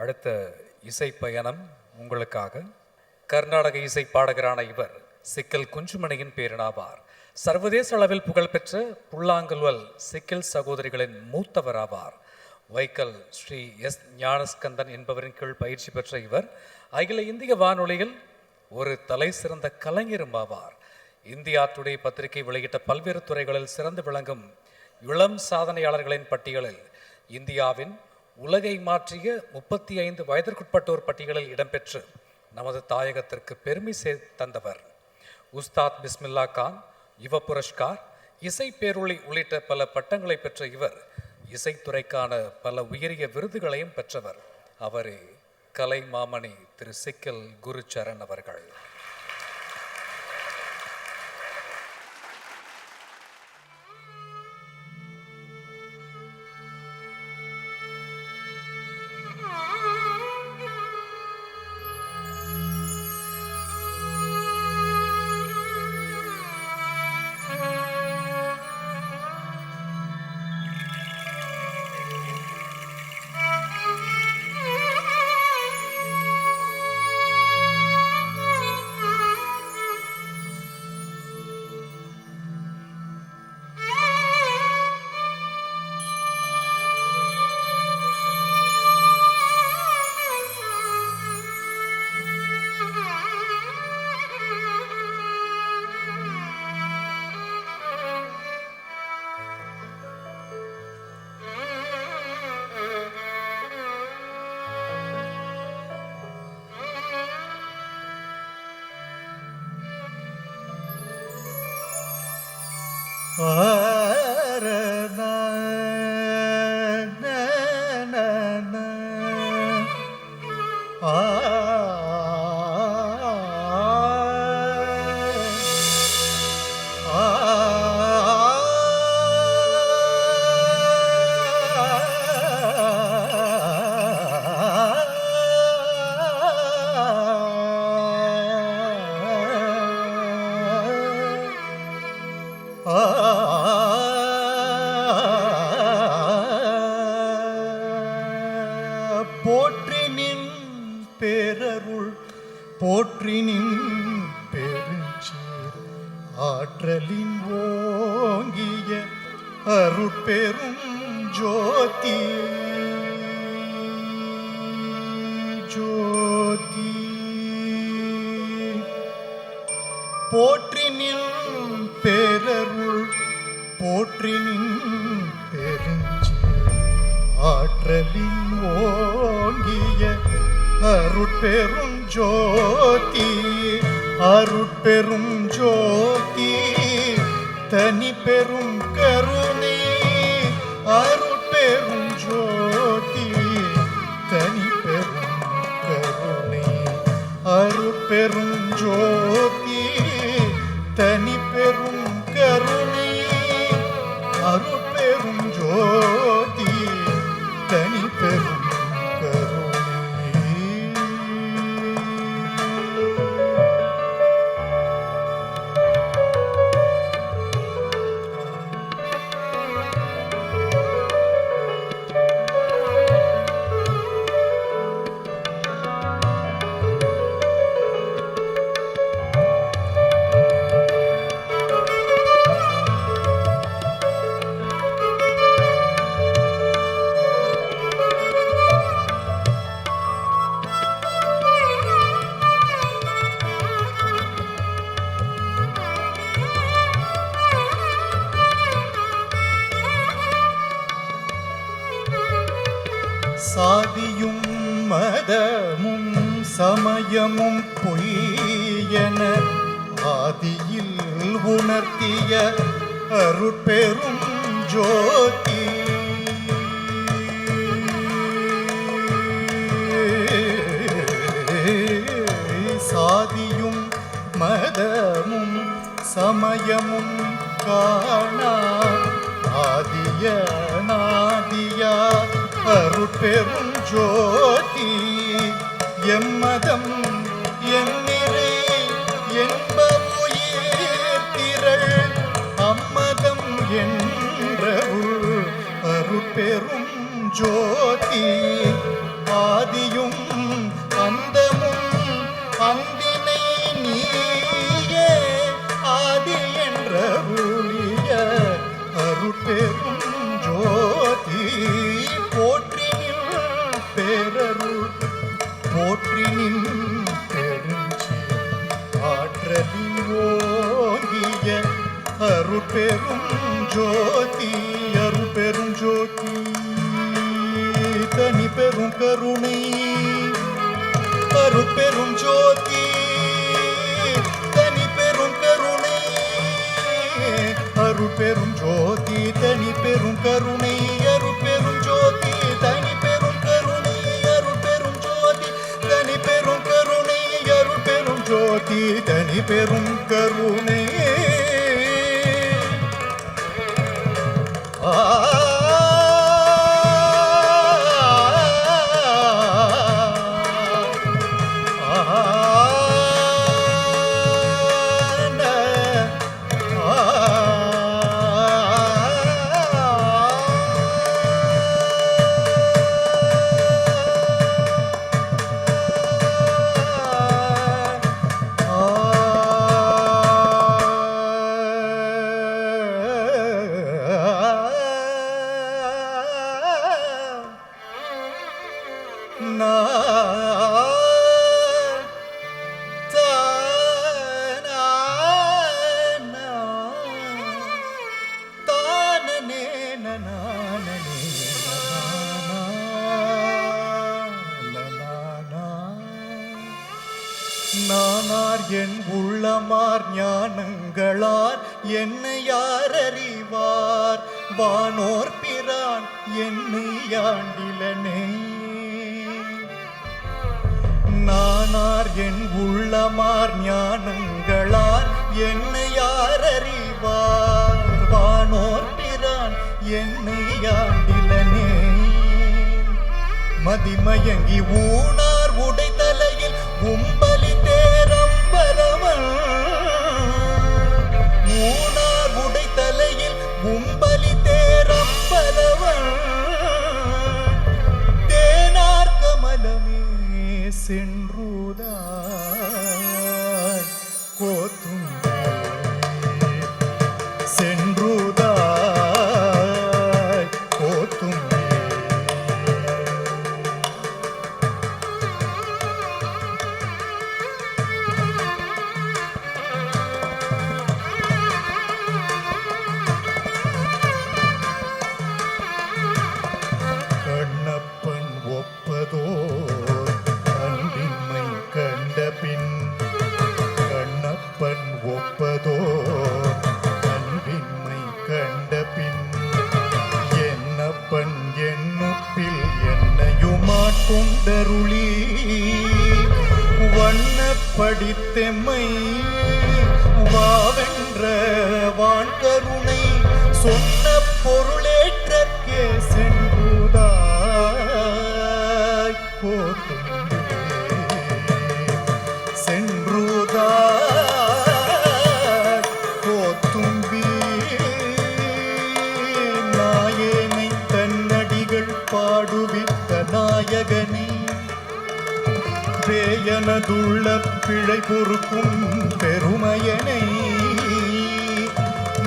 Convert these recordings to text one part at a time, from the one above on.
அடுத்த இசை பயணம் உங்களுக்காக. கர்நாடக இசை பாடகரான இவர் சிக்கல் குஞ்சுமணியின் பேரனாவார். சர்வதேச அளவில் புகழ்பெற்ற புல்லாங்குழல் சிக்கல் சகோதரிகளின் மூத்தவர் ஆவார். வைக்கல் ஸ்ரீ எஸ் ஞானஸ்கந்தன் என்பவரின் கீழ் பயிற்சி பெற்ற இவர் அகில இந்திய வானொலியில் ஒரு தலை சிறந்த கலைஞரும் ஆவார். இந்தியா டுடே பத்திரிகை வெளியிட்ட பல்வேறு துறைகளில் சிறந்து விளங்கும் இளம் சாதனையாளர்களின் பட்டியலில் இந்தியாவின் உலகை மாற்றிய 35 வயதிற்குட்பட்டோர் பட்டியலில் இடம்பெற்று நமது தாயகத்திற்கு பெருமை தந்தவர். உஸ்தாத் பிஸ்மில்லா கான், யுவ புரஸ்கார், இசை பேரொளி உள்ளிட்ட பல பட்டங்களை பெற்ற இவர் இசைத்துறைக்கான பல உயரிய விருதுகளையும் பெற்றவர். அவரே கலை மாமணி திரு சிக்கல் குருச்சரண் அவர்கள். போற்றினின் பேரருள் போற்றினின் பெருஞ்சீர் ஆற்றலின் ஓங்கிய அருட்பெரும் ஜோதி ஜோதி போற்றினின் பேரருள் போற்றினின் பெருஞ்சீர் ஆற்றலின் ஓங்கிய அருட்பெரும் ஜோதி அருட்பெரும் ஜோதி தனி பெரும் கருணை அருட்பெரும் ஜோதி தனி பெரும் கருணை அருட்பெரும் ஜோதி தனி பெரும் கருணை அருட்பெரும் ஜோதி தனி பெரும் சாதியும் மதமும் சமயமும் பொய்யென ஆதியில் உணர்த்திய அருட்பெரும் ஜோதி சாதியும் மதமும் சமயமும் காணா ஆதிய நாதியா அருட்பெரும் ஜோதி எம்மதம் என்னிறை என்பவுயிர் திரள் அம்மதம் என்ற அருட்பெரும் ஜோதி ஆதியும் போற்றி நின் பெருஞ்சீர் ஆற்றலில் ஓங்கிய அருட்பெரும் ஜோதி அருட்பெரும் ஜோதி தனி பெரும் கருணை அருட்பெரும் ஜோதி தனி பெரும் கருணை அருட்பெரும் ஜோதி தனி பெரும் கருணை அருட்பெரும் ஜோதி தனி பெரும் கருணை அருட்பெரும் ஜோதி தனி பெரும் கருணை அருட்பெரும் ஜோதி தனி பெரும் கருணை நானார் என் உள்ளமார் ஞானங்களார் என்னை யார் அறிவார் வானோர் பிரான் என்னை யாண்டிலனே நானார் என் உள்ளமார் ஞானங்களார் என்னை யார் அறிவார் வானோர் பிரான் என்னை யாண்டிலனே மதிமயங்கி ஊனார் உடை தலையில் உம்பலி தேரம்பரவன் ஊனார் உடை தலையில் உம்பலி தேரம்பரவன் தேனார் கமலமே சென்றுதாய் கோத்தும் சென்றுதாய் கோத்தும் கொண்டருளி வண்ணப்படித்தெம்மை வாவென்ற வான்கருணை சொன்ன பொருளேற்றற்கே சென்றுதாய் கோத்தும் சென்றுதாய் கோத்தும்பி நாயேனை தன்னடிகள் பாடுவித்த நாயகனே பேயனதுள்ள பிழை பொறுக்கும் பெருமையனை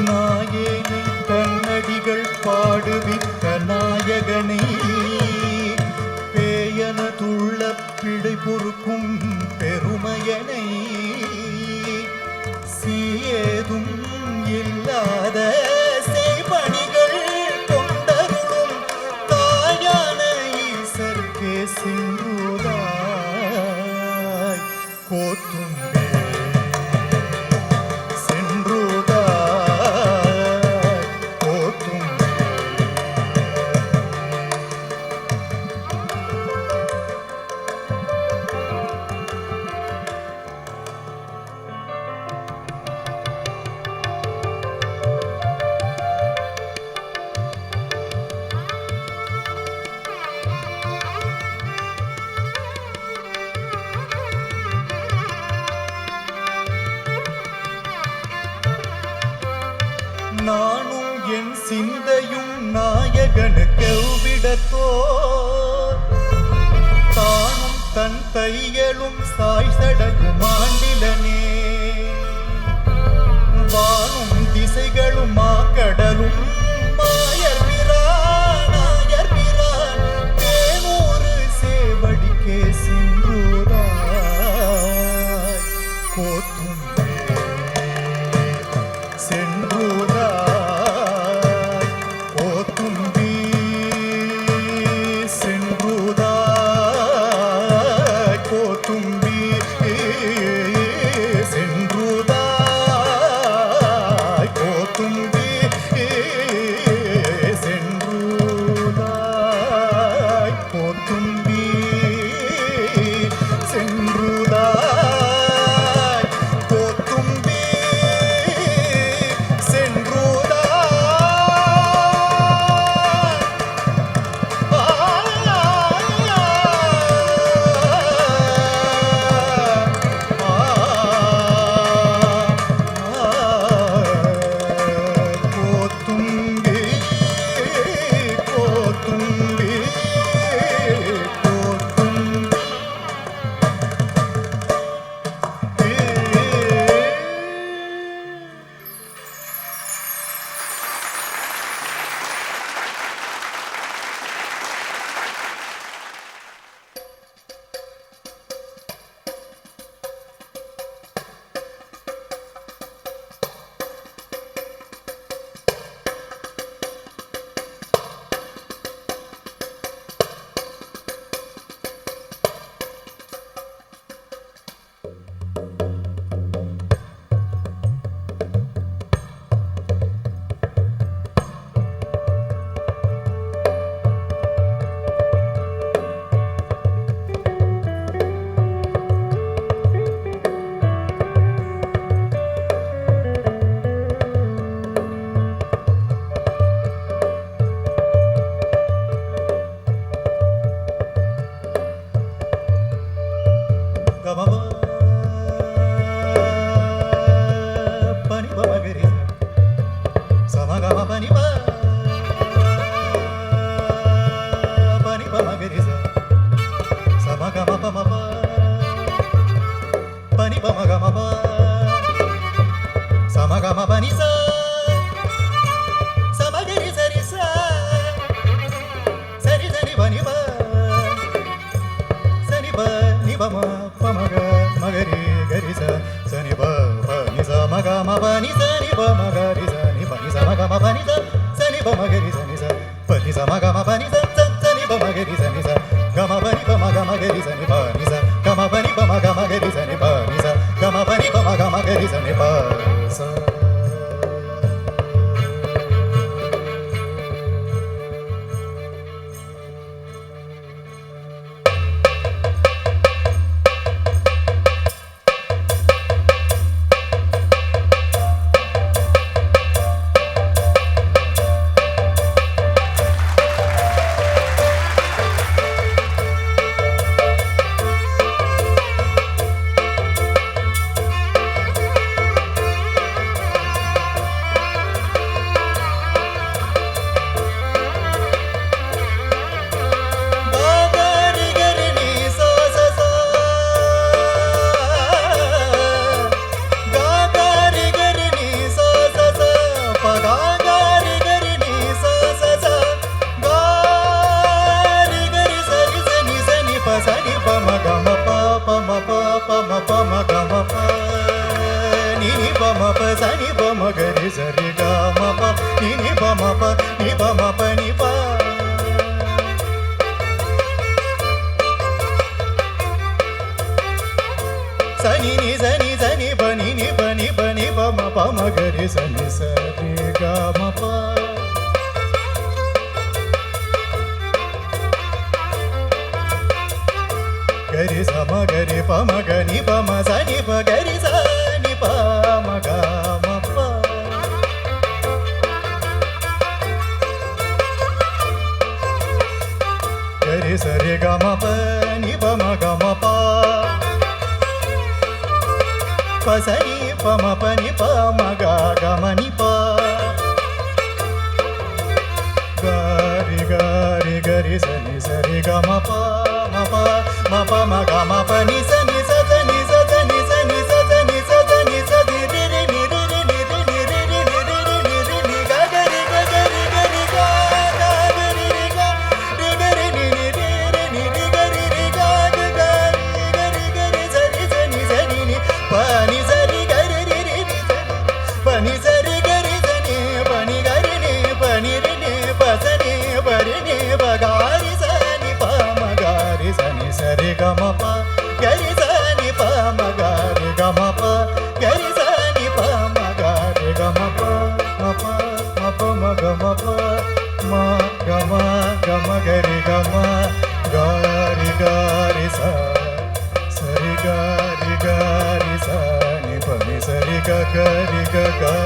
நாயேனை தன்னடிகள் பாடுவித்த நாயகனே பேயனதுள்ள பிழை பொறுக்கும் பெருமையனை சீயேதும் இல்லாத செய்பணிகள் கொண்டருளும் தாயான ஈசர்க்கே சென்றுதாய் கோத்தும்பே சென்றுதாய் கோத்தும்பே நானும் என் சிந்தையும் நாயகனுக்கு எவ்விடத்தோ தானும் தன் தையலும் சாய் சடையும் ஆண்டிலனே வானும் திசைகளும் மாக்கடலும் மாயர் பிரான் தேனூறு சேவடிக்கே சென்று gama gari sani pa ni sa gama pa ni pa ma gama gari sani pa ni sa gama pa ni pa ma gama gari sani pa sa. Gari sa ma gari pa ma gani pa ma sa ni pa gari sa ni pa ma ga ma pa. Gari sa re ga ma pa ni pa ma ga ma pa. Pa sa ni pa ma pa ni pa ma ga ga ma ni pa. Gari gari gari sa re ga ma pa ma pa. Ma pa ma ga ma pa ni sa ni sa za ni sa za ni sa ni sa za ni sa za ni sa di ri ri ni ri ri ni ri ni ri ri ni ri ri ni ri ni ga ga ri ga ga ri ga ri ga ga ga ri ri ga ri ga ri ni ni ri ri ni ri ga ri ri ga ga ga ri ga ri sa ni ni pa ni sa ri ga ri ri ri ni pa ni sa ri ga ri sa ni pa ni ga ri ni pa ni ri ni pa sa ni pa ri ni pa ga ri sa ni pa ma ga ri sa ni sa re ga ma pa gari sa ni pa ma ga re ga ma pa gari sa ni pa ma ga re ga ma pa ma pa ma ga ma pa ma ga ma ga re ga ma ga ri sa re ga ri sa ni pa ni sa re ga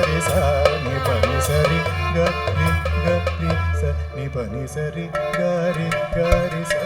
ri sa ni pa ni sa re ga ri sa ni pa ni sa re ga ri sa.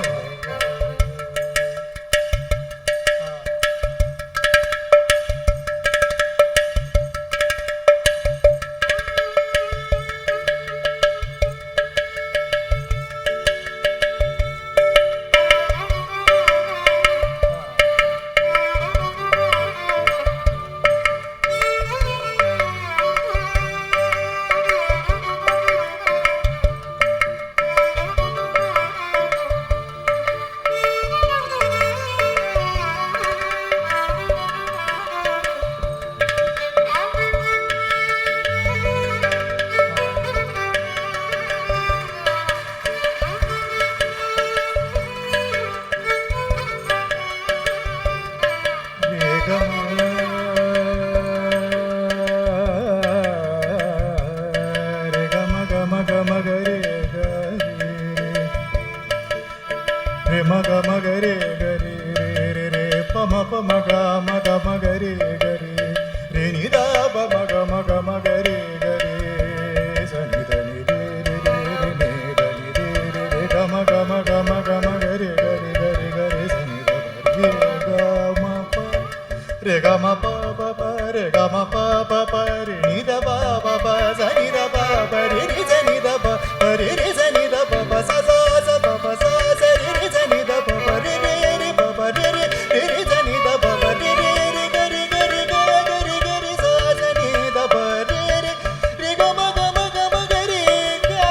Re ga ma pa pa pa re ga ma pa pa pa re ni da ba ba ba sa ni da ba ba re ni sa ni da ba re ni sa ni da ba ba sa sa sa ba ba sa sa re ni sa ni da ba ba re re re ba ba re re re ni sa ni da ba ba re re re ga re ga re ga ga re sa sa ni da ba re re re ga ma ga ga re ga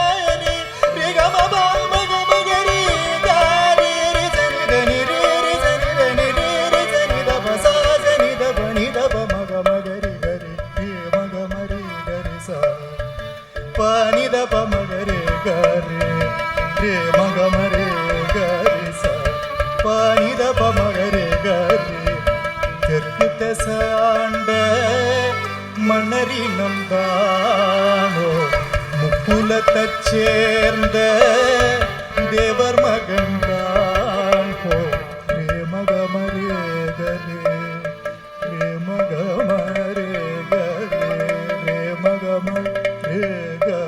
re ga ma ba ma ga re ga re sa ni da ni re sa ni da ni re sa ni da ba sa ni da ba ma ga ma ga re ga re நிதப மகரே Khare தெற்கு தசாண்ட மன்னரினம் தானோ முக்குலத்தைச் சேர்ந்த தேவர் மகன் தான் போ ரே மகமரே கரே ரே மகமரே கரே ரே மகமரே கரே.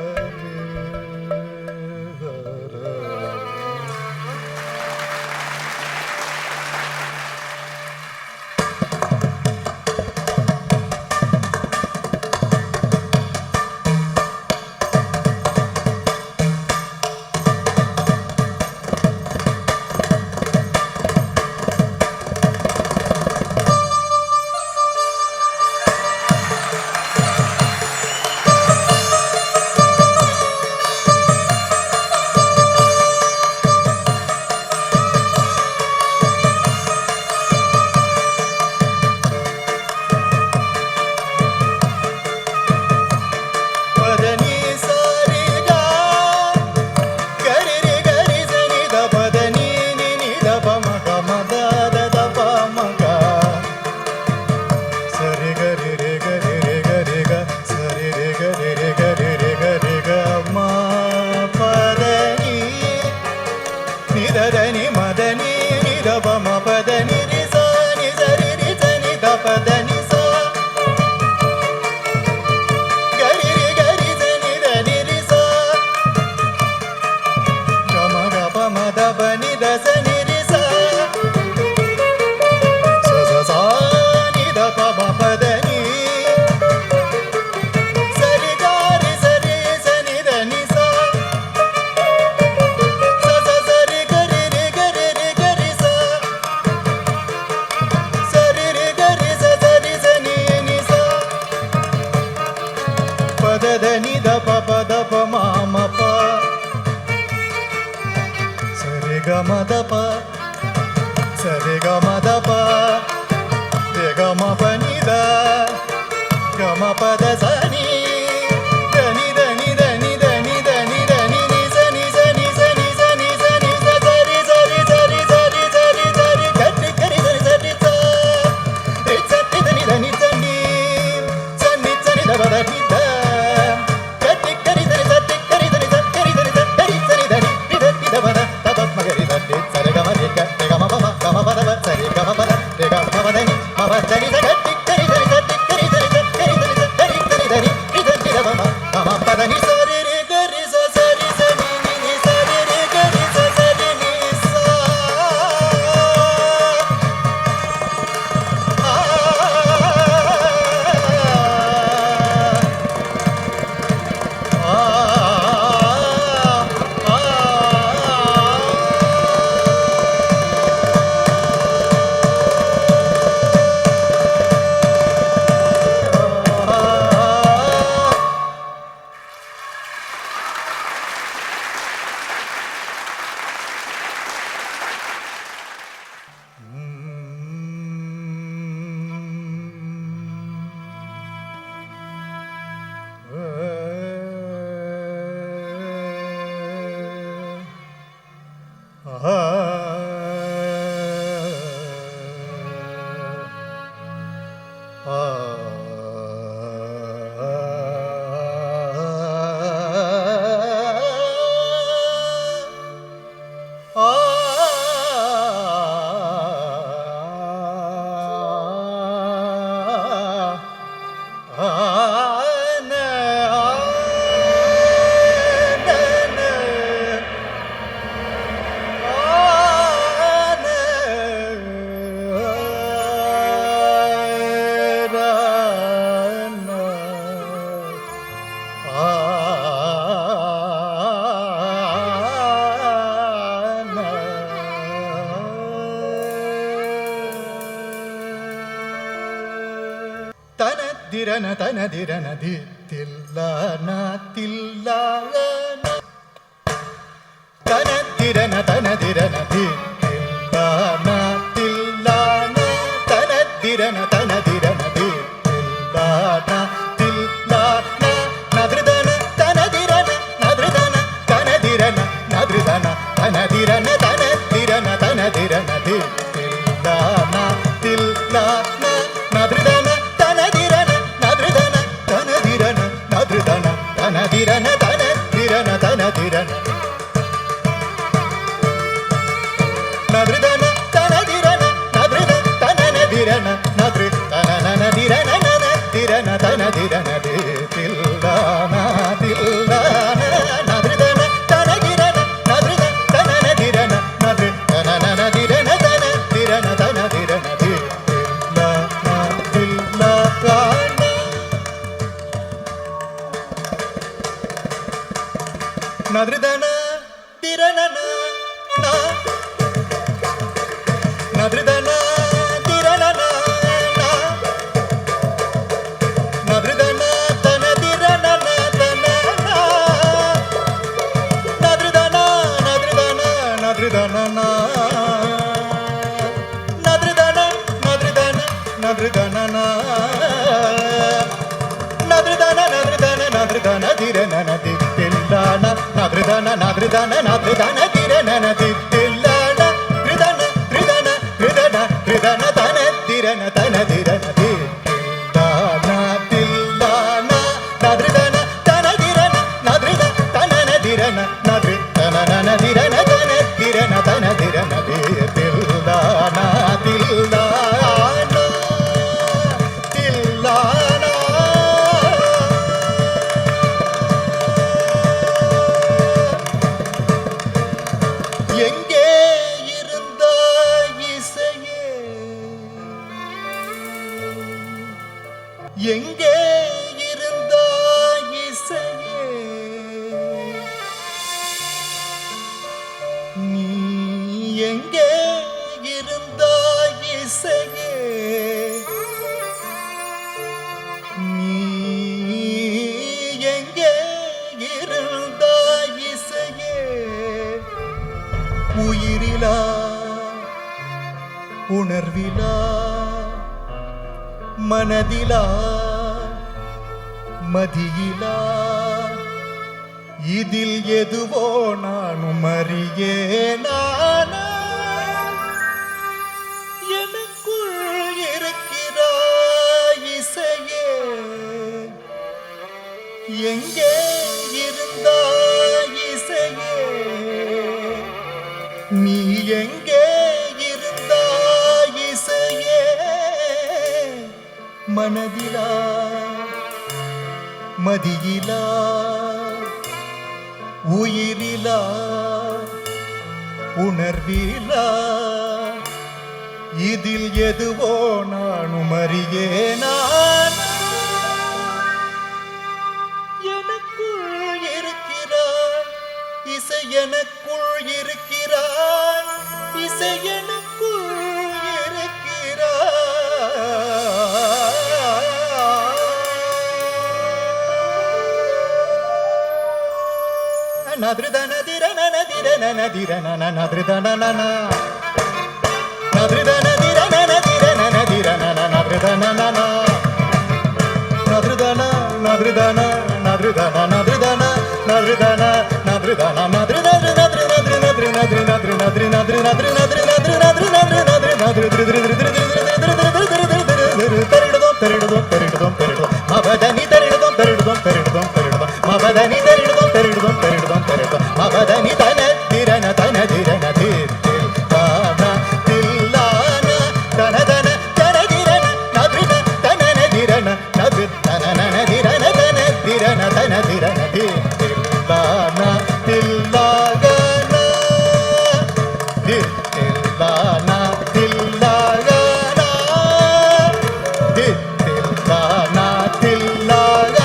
திரன தனதிரன தில்லான தில்லான தனதிரன தனதிரன தில்லான தில்லான தனதிரன தனதிரன தில்லான தில்லான நதிரன தனதிரன நதிரன தனதிரன நதிரன தனதிரன தனதிரன தனதிரன தில்லான தில்லான நதிரன தனதிரன நதிரன தனதிரன நதிரன தனதிரன தனதிரன தனதிரன நதிரன தனதிரன நதிரன தனதிரன நதிர தனனதிரன நதிரன தனதிரன தில்லான தில்லான நதிரன தனதிரன நதிர தனனதிரன நதிர தனனதிரன தனதிரன தனதிரன தில்லான தில்லான நதிரன திரனன நா நதிரன திரனன நா நதிரன தனதிரன தனன நதிரன நதிரன நதிரன நா நதிரன நதிரன நதிரன நா நதிரன நதிரன நதிரன திரனன தில்லான நதிரன நதிரன நதிரன திரனன தில்லான ரிதன ரிதன ரிதன ரிதன தன திரன தன திரன தில்லான தில்லான நதிரன தனதிரன நதிர தனன திரன நதிர தனன திரன தன திரன தன திரன தில்லான தில்லான தில்லான எங்கே இருந்தாய் இசையே எங்கே இருந்தாய் இசையே நீ எங்கே இருந்தாய் இசையே நீ எங்கே இருந்தாய் இசையே உயிரிலா உணர்விலா மனதிலா மதியிலா இதில் எதுவோ நானும் அறியேனானா எனக்குள் இருக்கிறாய் இசையே எங்கே இருந்தாய் இசையே நீ எங்கே இருந்தாய் இசையே மனதிலா மதியிலா உயிரிலா உணர்விலா இதில் எதுவோ நானும் அறியேனான் எனக்குள் இருக்கிறாய் இசை எனக்குள் இருக்கிறாய் இசை எனக்குள் இருக்கிறாய் நதிரன திரன நதிரன நதிரன நதிரன நதிரன திரன நதிரன நதிரன நதிரன நதிரன நதிரன நதிரன நதிரன நதிரன நதிரன நதிரன மபதனி தரிடுதோம் தரிடுதோம் தரிடுதோம் தரிடுதோம் மபதனி தரிடுதோம் தரிடுதோம் தரிடுதோம் தரிடுதோம் மபதனி தன திரன தன திரன தில் தான தில்லான தனதன தனதிரன நதிர தனன திரன நதி தனன திரன தன திரன தன திரன தில்லான தில்லாகன தில்லான தில்லாகன தில்லான தில்லாகன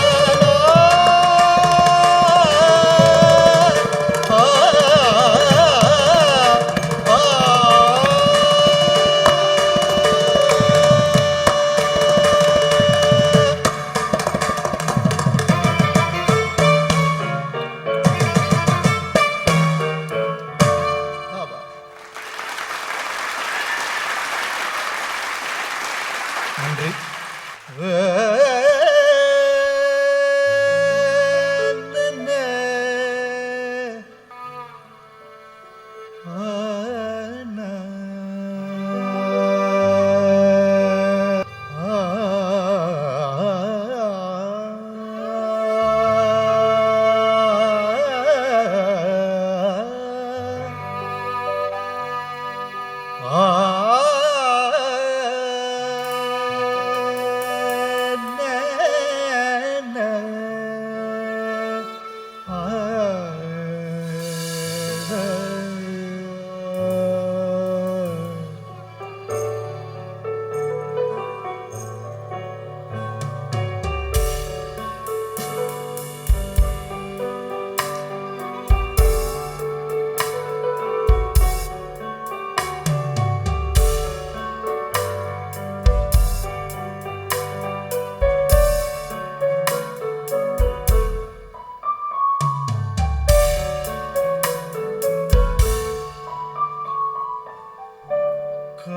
நன்றி.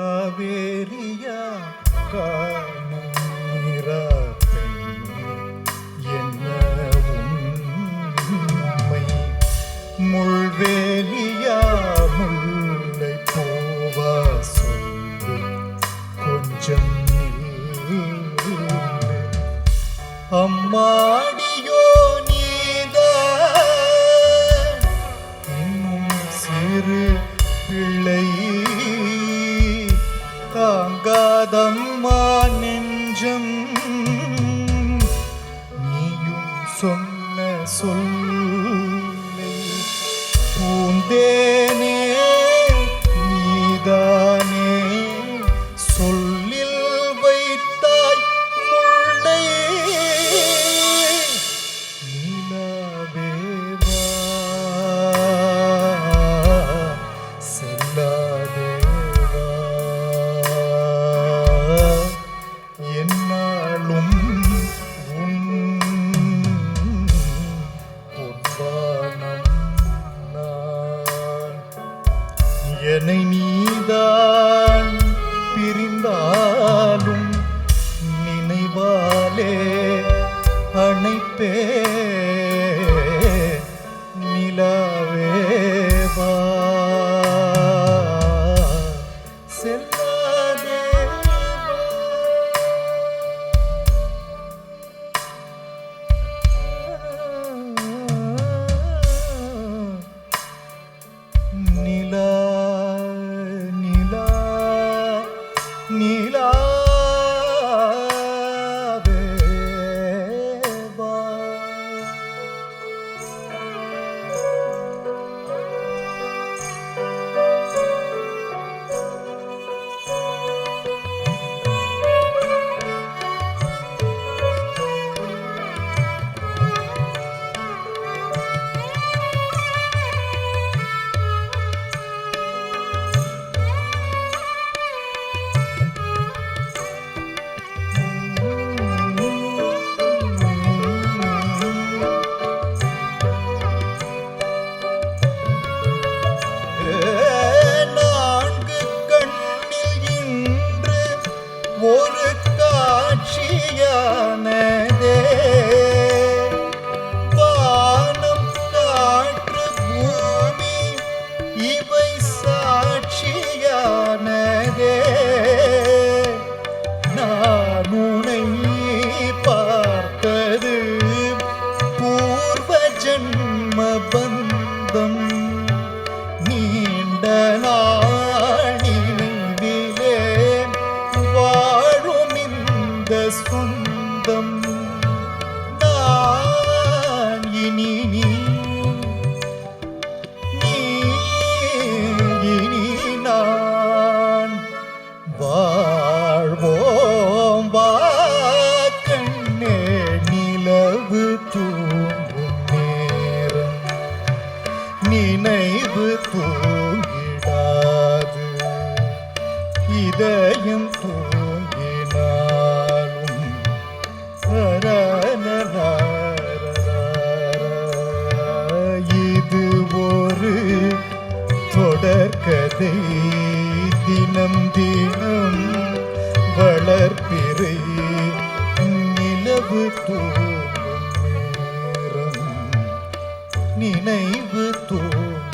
காவேரியா காணீராத்தை என்ன உண்மை முள்வேலியா முல்லை பூவா சொல்லு கொஞ்சம் அம்மாடியோ நீதான் இன்னும் சிறு பிள்ளை தாங்காதம்மா நெஞ்சம் நீயும் சொன்ன சொல்லை பூந்தேனே நீதானே சொல்லில் வைத்தாய் முல்லை நீலாவேவா செல்லாதேவா என்னாலும் உன் பொன்வானம் நான் என்னை நீதான் பிரிந்தாலும் நினைவாலே அணைப்பே நிலாவேவா நிலா நிலா நிலாவேவா நான்கு கண்ணில் இன்று ஒரு காட்சியானதே வானம் காற்று பூமி இவை சாட்சியானதே நான் உன்னை பார்த்தது பூர்வ ஜன்ம பந்தம் நீண்ட நாளிலே வாழும் இந்த சொந்தம் நான் இனி இனி நான் வாழ்வோம் வா கண்ணே நிலவு தூங்கும் நேரம் நினைவு தூங்கிடாது இதயம் தூங்கினாலும் இது ஒரு தொடர்கதை தினம் தினம் வளர்ப்பிறை நிலவு தூங்கும் நேரம் நினைவு தூங்கிடாது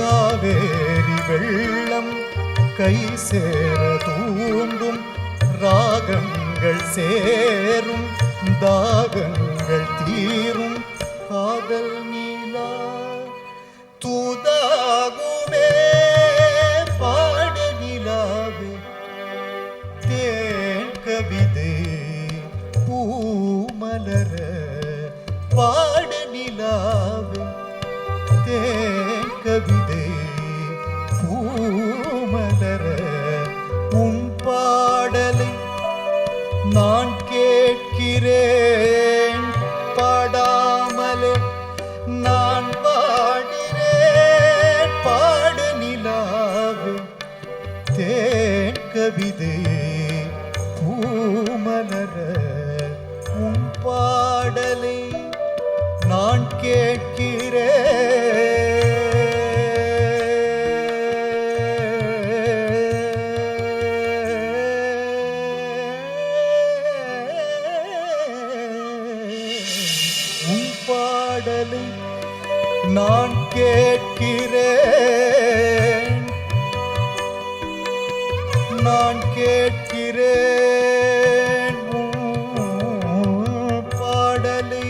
காவேரி வெள்ளம் கை சேர தூண்டும் ராகங்கள் சேரும் தாகங்கள் தீரும் காதல் நீலா தூதாகுமே பாட நிலாவே தேன் கவிதை பூமலர பாட நிலாவே தேன் கவிதை பூமலர உன் பாடலை நான் கேட்கிறேன் பாடாமலே நான் பாடினேன் பாட நிலாவே தேன் கவிதை பூமலர உன் பாடலை நான் உன் பாடலை நான் கேட்கிறேன் நான் கேட்கிறேன் உன் பாடலை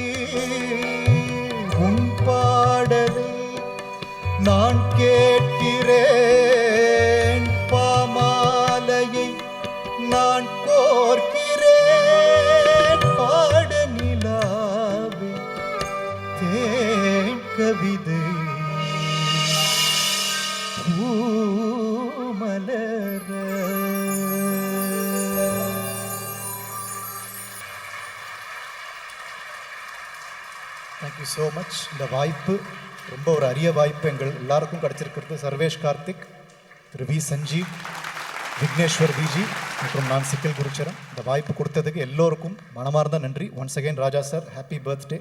உன் பாடலை நான் கேட்கிறேன் பாமாலையை நான் கோர்க்கிறேன் பாட நிலாவே தேன் கவிதை பூமலர. Thank you so much. இந்த வாய்ப்பு ரொம்ப ஒரு அரிய வாய்ப்பு எங்கள் எல்லாருக்கும் கிடச்சிருக்கிறது. சர்வேஷ் கார்த்திக், திரு வி சஞ்சீவ், விக்னேஸ்வர் விஜி மற்றும் நான் சிக்கல் குருச்சரன். இந்த வாய்ப்பு கொடுத்ததுக்கு எல்லோருக்கும் மனமார்ந்த நன்றி. ஒன்ஸ் அகைன் ராஜா சார், ஹாப்பி பர்த்டே.